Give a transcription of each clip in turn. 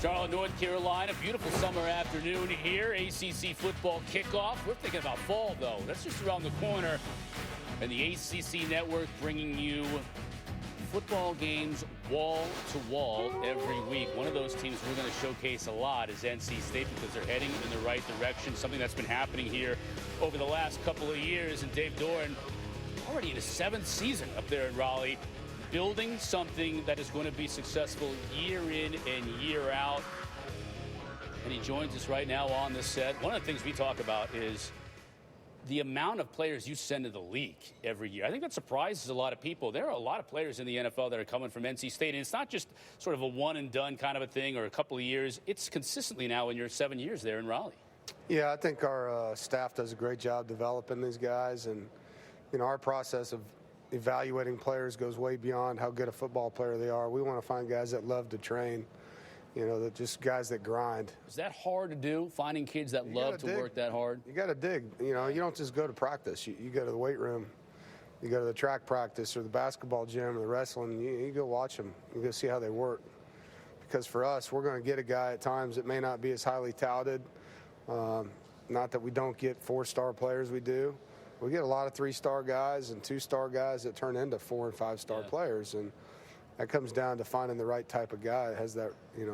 Charlotte, North Carolina, beautiful summer afternoon here. ACC football kickoff. We're thinking about fall, though. That's just around the corner. And the ACC Network bringing you football games wall to wall every week. One of those teams we're going to showcase a lot is NC State because they're heading in the right direction, something that's been happening here over the last couple of years. And Dave Doran, already in his 7th season up there in Raleigh, building something that is going to be successful year in and year out. And he joins us right now on the set. One of the things we talk about is the amount of players you send to the league every year. I think that surprises a lot of people. There are a lot of players in the NFL that are coming from NC State, and it's not just sort of a one-and-done kind of a thing or a couple of years. It's consistently now in your 7 years there in Raleigh. Yeah, I think our staff does a great job developing these guys, and our process of evaluating players goes way beyond how good a football player they are. We want to find guys that love to train, that just guys that grind. Is that hard to do, finding kids that love to work that hard? You got to dig. You don't just go to practice. You go to the weight room. You go to the track practice or the basketball gym or the wrestling. You go watch them. You go see how they work. Because for us, we're going to get a guy at times that may not be as highly touted. Not that we don't get 4-star players, we do. We get a lot of 3-star guys and 2-star guys that turn into 4- and 5-star players, and that comes down to finding the right type of guy that has that,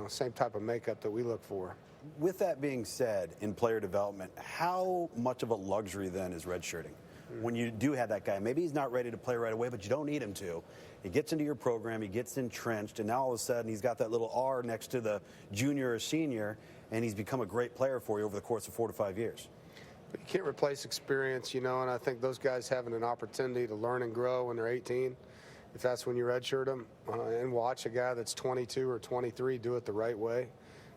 same type of makeup that we look for. With that being said, in player development, how much of a luxury then is redshirting? When you do have that guy, maybe he's not ready to play right away, but you don't need him to. He gets into your program, he gets entrenched, and now all of a sudden he's got that little R next to the junior or senior, and he's become a great player for you over the course of 4 to 5 years. But you can't replace experience, and I think those guys having an opportunity to learn and grow when they're 18, if that's when you redshirt them, and watch a guy that's 22 or 23 do it the right way,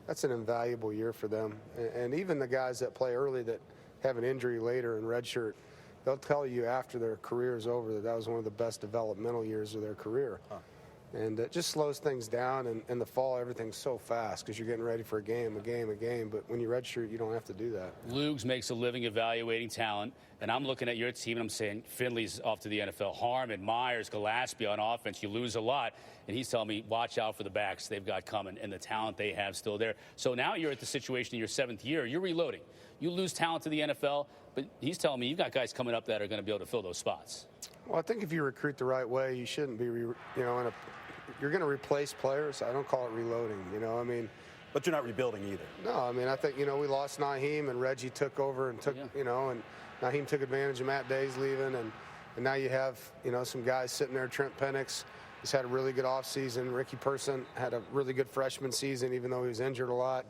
that's an invaluable year for them. And even the guys that play early that have an injury later in redshirt, they'll tell you after their career is over that was one of the best developmental years of their career. And it just slows things down. And in the fall, everything's so fast because you're getting ready for a game. But when you redshirt, you don't have to do that. Lugs makes a living evaluating talent. And I'm looking at your team, and I'm saying Finley's off to the NFL. Harmon, Myers, Gillespie on offense. You lose a lot. And he's telling me, watch out for the backs they've got coming and the talent they have still there. So now you're at the situation in your 7th year. You're reloading. You lose talent to the NFL, but he's telling me you've got guys coming up that are going to be able to fill those spots. Well, I think if you recruit the right way, you shouldn't be, you're going to replace players. I don't call it reloading, But you're not rebuilding either. No, I think, we lost Naheem and Reggie took over and took, and Naheem took advantage of Matt Day's leaving. And now you have, some guys sitting there. Trent Penix has had a really good offseason. Ricky Person had a really good freshman season, even though he was injured a lot.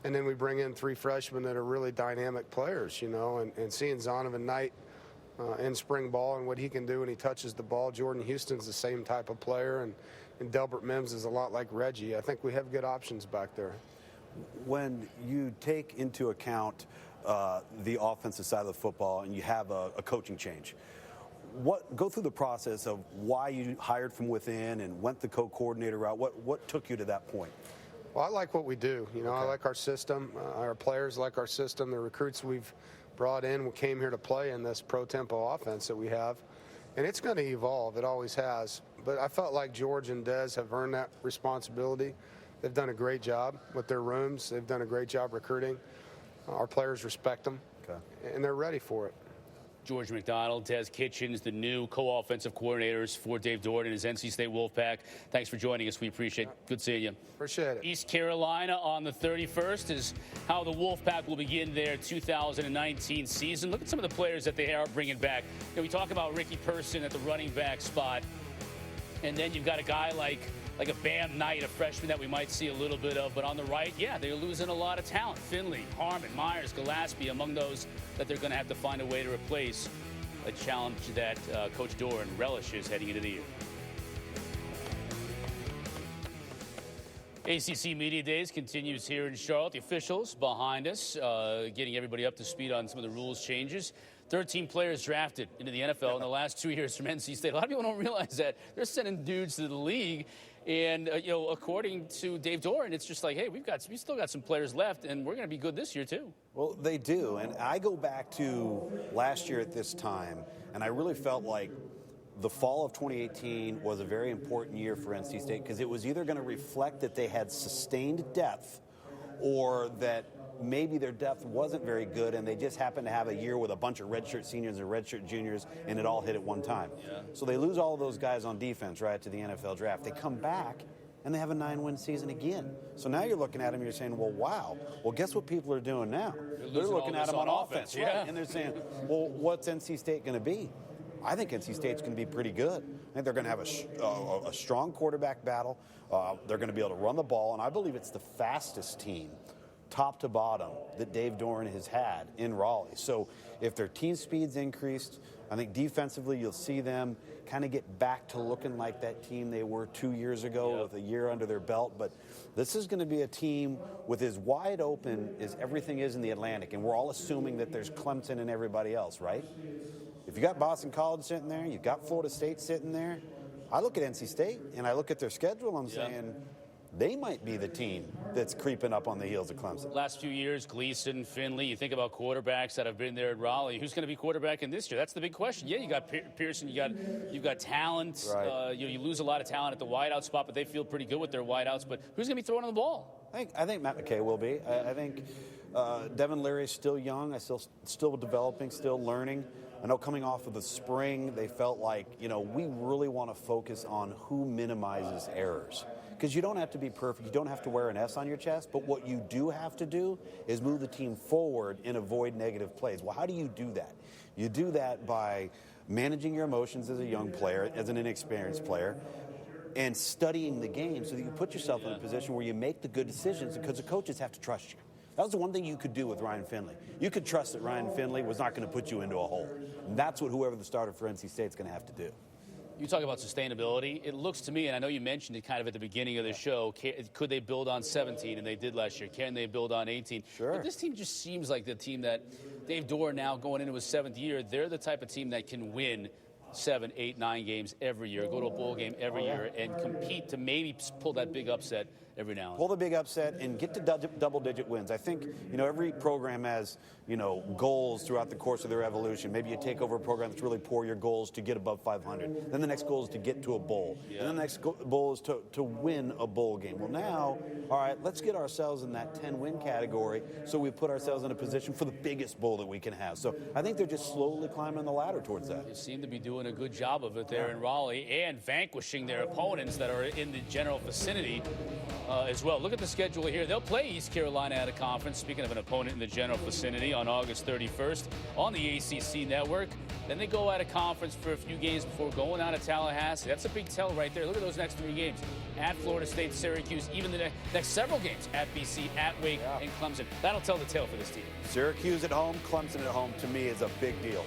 And then we bring in 3 freshmen that are really dynamic players, and seeing Zonovan Knight in spring ball and what he can do when he touches the ball. Jordan Houston's the same type of player, and Delbert Mims is a lot like Reggie. I think we have good options back there. When you take into account the offensive side of the football and you have a coaching change, go through the process of why you hired from within and went the co-coordinator route. What took you to that point? Well, I like what we do. I like our system. Our players like our system. The recruits we've brought in came here to play in this pro-tempo offense that we have. And it's going to evolve. It always has. But I felt like George and Dez have earned that responsibility. They've done a great job with their rooms. They've done a great job recruiting. Our players respect them, and they're ready for it. George McDonald, Des Kitchens, the new co-offensive coordinators for Dave Doran and his NC State Wolfpack. Thanks for joining us. We appreciate it. Good seeing you. Appreciate it. East Carolina on the 31st is how the Wolfpack will begin their 2019 season. Look at some of the players that they are bringing back. We talk about Ricky Person at the running back spot, and then you've got a guy like a Bam Knight, a freshman that we might see a little bit of. But on the right, they're losing a lot of talent. Finley, Harmon, Myers, Gillespie, among those that they're going to have to find a way to replace. A challenge that Coach Doran relishes heading into the year. ACC Media Days continues here in Charlotte. The officials behind us, getting everybody up to speed on some of the rules changes. 13 players drafted into the NFL in the last 2 years from NC State. A lot of people don't realize that. They're sending dudes to the league. And, according to Dave Doran, it's just like, hey, we still got some players left, and we're going to be good this year, too. Well, they do. And I go back to last year at this time, and I really felt like the fall of 2018 was a very important year for NC State because it was either going to reflect that they had sustained depth or that maybe their depth wasn't very good and they just happened to have a year with a bunch of redshirt seniors and redshirt juniors and it all hit at one time. Yeah. So they lose all of those guys on defense right to the NFL draft. They come back and they have a 9-win season again. So now you're looking at them and you're saying, well, wow. Well, guess what people are doing now? They're looking at them on offense. Yeah. Right? And they're saying, well, what's NC State going to be? I think NC State's going to be pretty good. I think they're going to have a strong quarterback battle. They're going to be able to run the ball, and I believe it's the fastest team, top to bottom, that Dave Doran has had in Raleigh. So if their team speed's increased, I think defensively you'll see them kind of get back to looking like that team they were 2 years ago with a year under their belt. But this is going to be a team with as wide open as everything is in the Atlantic, and we're all assuming that there's Clemson and everybody else, right? If you got Boston College sitting there, you've got Florida State sitting there, I look at NC State and I look at their schedule and I'm saying they might be the team that's creeping up on the heels of Clemson. Last few years, Gleason, Finley, you think about quarterbacks that have been there at Raleigh. Who's going to be quarterback in this year? That's the big question. Yeah, you got Pearson, you've got talent. Right. You lose a lot of talent at the wideout spot, but they feel pretty good with their wideouts. But who's going to be throwing on the ball? I think Matt McKay will be. I think Devin Leary is still young. Still developing, still learning. I know coming off of the spring, they felt like, we really want to focus on who minimizes errors. Because you don't have to be perfect. You don't have to wear an S on your chest. But what you do have to do is move the team forward and avoid negative plays. Well, how do you do that? You do that by managing your emotions as a young player, as an inexperienced player, and studying the game so that you put yourself in a position where you make the good decisions because the coaches have to trust you. That was the one thing you could do with Ryan Finley. You could trust that Ryan Finley was not going to put you into a hole. And that's what whoever the starter for NC State is going to have to do. You talk about sustainability. It looks to me, and I know you mentioned it kind of at the beginning of the show, could they build on 17, and they did last year? Can they build on 18? Sure. But this team just seems like the team that Dave Doran now going into his 7th year, they're the type of team that can win 7, 8, 9 games every year, go to a bowl game every year, and compete to maybe pull that big upset every now and then. Pull the big upset and get to double-digit wins. I think, every program has, goals throughout the course of their evolution. Maybe you take over a program that's really poor, your goal is to get above 500. Then the next goal is to get to a bowl. Yeah. And then the next goal is to win a bowl game. Well, now, all right, let's get ourselves in that 10-win category so we put ourselves in a position for the biggest bowl that we can have. So I think they're just slowly climbing the ladder towards that. They seem to be doing a good job of it there in Raleigh and vanquishing their opponents that are in the general vicinity as well. Look at the schedule here. They'll play East Carolina at a conference, speaking of an opponent in the general vicinity, on August 31st on the ACC network. Then they go at a conference for a few games before going out of Tallahassee. That's a big tell right there. Look at those next 3 games. At Florida State, Syracuse, even the next several games at BC, at Wake, and Clemson. That'll tell the tale for this team. Syracuse at home, Clemson at home, to me, is a big deal.